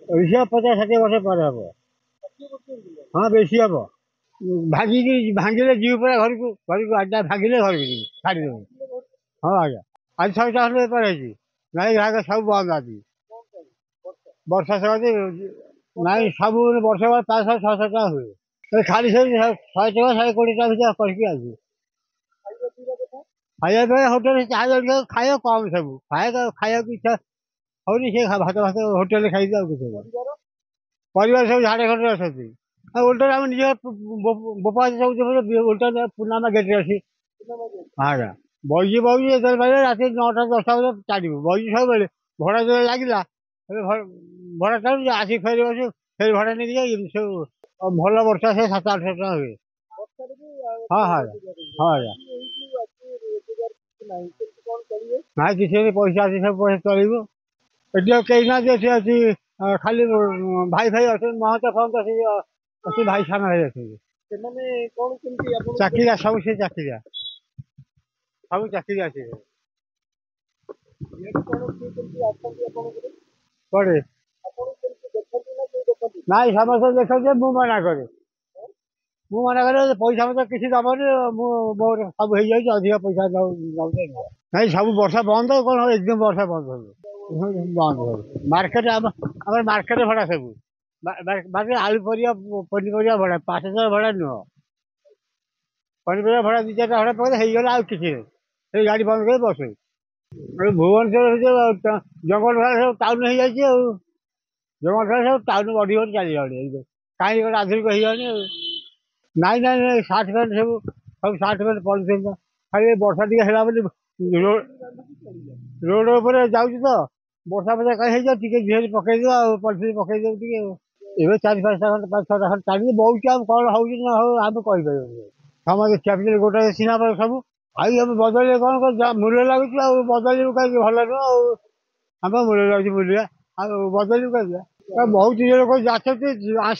ଓଡ଼ିଶା 50-60 ବର୍ଷ ପରେ ହବ। ହଁ ବେଶୀ ହବ। ଭାଙ୍ଗିକି ଭାଙ୍ଗିଲେ ଯିବୁ ପରା ଘରକୁ ଘରକୁ ଆଡା ଭାଙ୍ଗିଲେ ଘରକୁ ଯିବୁ ଛାଡ଼ିଦେବୁ। ହଁ ଆଜ୍ଞା ଆଜି 6ଟା ବେପାର ହେଇଛି। ନାଇଁ ଘାଗ ସବୁ ବନ୍ଦ ଆଜି ବର୍ଷା ସକାଶେ। ନାଇଁ ସବୁ ବର୍ଷ 500-600 ଟଙ୍କା ହୁଏ। ଖାଲି ସେଇ 100 ଟଙ୍କା 120 ଟଙ୍କା ଭିତରେ କରିକି ଆସୁ। ଖାଇବା ପାଇଁ ହୋଟେଲ ଚାହା ଜଳଖିଆ ଖାଇବା କମ ସବୁ ଖାଇବାକୁ ଇଚ୍ଛା ହଉନି ସେ ଭାତ ଭାତ ହୋଟେଲରେ ଖାଇକି ଆଉ କିଛି ନାହିଁ। ପରିବାର ସବୁ ଝାଡ଼ଖଣ୍ଡରେ ଅଛନ୍ତି। ଆଉ ଓଲଟାରେ ଆମେ ନିଜ ବୋପା ସବୁ ଓଲଟା ପୁର୍ଣ୍ଣାମା ଗେଟରେ ଅଛି। ଆଜ୍ଞା ବଇଛି ଯେତେବେଳେ ପାଇଲେ ରାତି 9ଟା 10ଟା ବେଳେ ଛାଡ଼ିବୁ। ବଇଛି ସବୁବେଳେ ଭଡ଼ା ଯେତେବେଳେ ଲାଗିଲା ଭଡ଼ା ଛାଡୁଛି ଆସିକି ଫେରି ବସୁ ଫେରି ଭଡ଼ା ନେଇକି ଯାଇ ଏମିତି ସବୁ। ଭଲ ବର୍ଷା ସେ 700-800 ଟଙ୍କା ହୁଏ। ହଁ ହଁ ହଁ ଆଜ୍ଞା ନାଇଁ କିଛି ନାହିଁ ପଇସା ଅଛି ସବୁ ପଇସା ଚଳିବ। ଏଠି ଆଉ କେହି ନାହାନ୍ତି। ଏଠି ଅଛି ଖାଲି ଭାଇ ଅଛନ୍ତି ମହନ୍ତ ଫହନ୍ତ ସେ ଅଛି ଭାଇ ସାନ ଭାଇ ଅଛନ୍ତି। ଚାକିରିଆ ସବୁ ସେ ଚାକିରିଆ ସବୁ ଚାକିରି ଅଛି କୁଆଡେ। ନାଇଁ ସମସ୍ତେ ଦେଖନ୍ତି ମୁଁ ମନା କରେ। ମୁଁ ମନା କରେ ପଇସା ମତେ କିଛି ଦବନି ମୁଁ ମୋର ସବୁ ହେଇଯାଉଛି ଅଧିକା ପଇସା ନଉଛି। ନାଇଁ ସବୁ ବର୍ଷା ବନ୍ଦ କଣ ଏକଦମ ବର୍ଷା ବନ୍ଦ ହବ ବନ୍ଦ ହବ। ମାର୍କେଟ ଆମର ମାର୍କେଟ ଭଡା ସବୁ ବାକି ଆଳୁ ପନିପରିବା ଭଡା 5,000 ଭଡା ନୁହଁ। ପନିପରିବା ଭଡା 2-4ଟା ଭଡା ପକେଇଲେ ହେଇଗଲା ଆଉ କିଛି ନାହିଁ। ସେଇ ଗାଡି ବନ୍ଦ କରି ବସେ। ଭୁବନେଶ୍ୱର ଜଙ୍ଗଲ ସବୁ ଟାଉନ ହେଇଯାଇଛି ଆଉ ଜଙ୍ଗଲ ସବୁ ଟାଉନ ବଢି ଚାଲିଗଲାଣି। କାହିଁକି ଗୋଟେ ଆଧୁନିକ ହେଇଯାଉନି ଆଉ। ନାଇଁ ନାଇଁ ନାଇଁ ସାର୍ଟ ପ୍ୟାଣ୍ଟ ସବୁ ସାର୍ଟ ପ୍ୟାଣ୍ଟ ପଲିଥିନ ଖାଲି ବର୍ଷା ଟିକେ ହେଲା ବୋଲି ରୋଡ ଉପରେ ଯାଉଛି ତ ବର୍ଷା ଫର୍ଷା କାହିଁ ହେଇଯାଉ ଟିକେ ଝିଅରେ ପକେଇଦବା ଆଉ ପଲିଥିନ ପକେଇଦବୁ ଟିକେ ଆଉ। ଏବେ 4-5ଟା ଖଣ୍ଡେ 5-6ଟା ଖଣ୍ଡେ ଚାଲିଛି ବହୁଛି ଆଉ କଣ ହଉଛି ନ ହଉ ଆମେ କହିପାରିବୁନି। ସମସ୍ତେ କ୍ୟାପିଟାଲ ଗୋଟେ ସିନା ସବୁ ଆଉ ଆମେ ବଦଳିଲେ କଣ ମୂଲ୍ୟ ଲାଗୁଛି ଆଉ ବଦଳିବୁ କାହିଁକି ଭଲ ନୁହଁ ଆଉ। ଆମ ମୂଲ୍ୟ ଲାଗୁଛି ବୁଲିବା ଆଉ ବଦଳିବୁ କାହିଁକି। ବହୁତ ଲୋକ ଯାଚନ୍ତି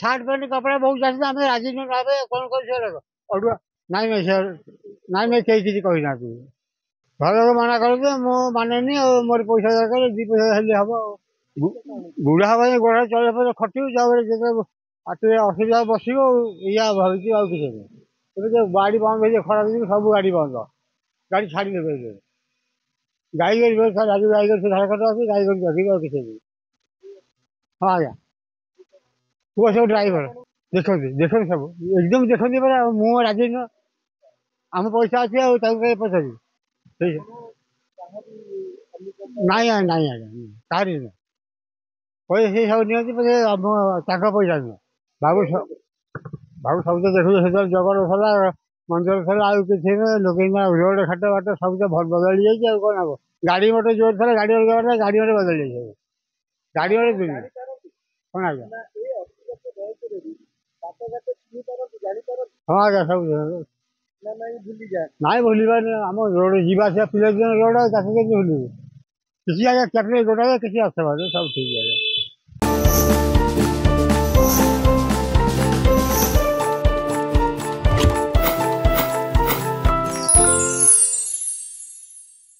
ସାର୍ଟ ପ୍ୟାଣ୍ଟ କପଡା ବହୁତ ଯାଚନ୍ତି ଆମେ ରାଜି ନୁହଁ ଭାବେ କଣ କରୁଛୁ ଅଡୁଆ। ନାଇଁ ନାଇଁ ସେ ନାଇଁ ନାଇଁ କେହି କିଛି କହିନାହାନ୍ତି। ଘର ଲୋକ ମନା କରନ୍ତି ମୁଁ ମାନେନି ଆଉ ମୋର ପଇସା ଦରକାର 2 ପଇସା ହେଲେ ହବ ଆଉ। ବୁଢା ହବ ଗୋଡ ଚଳିବା ପରେ ଖଟିବୁ ଯାହାବେଳେ ଯେତେବେଳେ ପାଟିରେ ଅସୁବିଧା ବସିବ ଆଉ ଏଇଆ ଭାବୁଛି ଆଉ କିଛି ନାହିଁ। ଏବେ ଯୋଉ ଗାଡି ବନ୍ଦ ହେଇଯିବ ଖରା ଦିନ ସବୁ ଗାଡି ବନ୍ଦ ଗାଡି ଛାଡିଦେବେ ଗାଈଗୋରୁ ଝାଡଖଣ୍ଡ ଅଛି ଗାଈଗୋରୁ ଜଗିବେ ଆଉ କିଛି ନାହିଁ। ହଁ ଆଜ୍ଞା ପୁଅ ସବୁ ଡ୍ରାଇଭର ଦେଖନ୍ତି ସବୁ ଏକଦମ ଦେଖନ୍ତି ପରା ମୁଁ ରାଜି ନୁହଁ। ଆମ ପଇସା ଅଛି ଆଉ ତାକୁ କାହିଁ ପଚାରିବି। ନାଇଁ ନାଇଁ ଆଜ୍ଞା କାହାରି ନୁହଁ। ପଇସା ସେ ସବୁ ନିଅନ୍ତି ତାଙ୍କ ପଇସା ନୁହଁ। ବାବୁ ବାବୁ ସବୁ ତ ଦେଖୁଛୁ ସେତେବେଳେ ଜଗର ଥିଲା ମନ୍ଦିର ଥିଲା ଆଉ କିଛି ଲୋକ ରୋଡ ଘାଟ ବାଟ ସବୁ ତ ବଦଳି ଯାଇଛି ଆଉ କଣ ହବ। ଗାଡି ମଟର ଜୋର ଥିଲା ଗାଡି ଗାଡି ମଟର ବଦଳି ଯାଇଛି ଗାଡି ମଟର ଦୁନିଆ କଣ ଆଜ୍ଞା। ହଁ ଆଜ୍ଞା ସବୁ ନାଇଁ ଭୁଲିବାନି ଆମ ରୋଡ ଯିବା ଆସିବା ପିଲା ରୋଡ ତାକୁ କେମିତି ଭୁଲିବୁ। କିଛି ଆଜ୍ଞା କ୍ୟାପିଟାଲ ରୋଡ କିଛି ଅସବାଦ ସବୁ ଠିକ ଆଜ୍ଞା।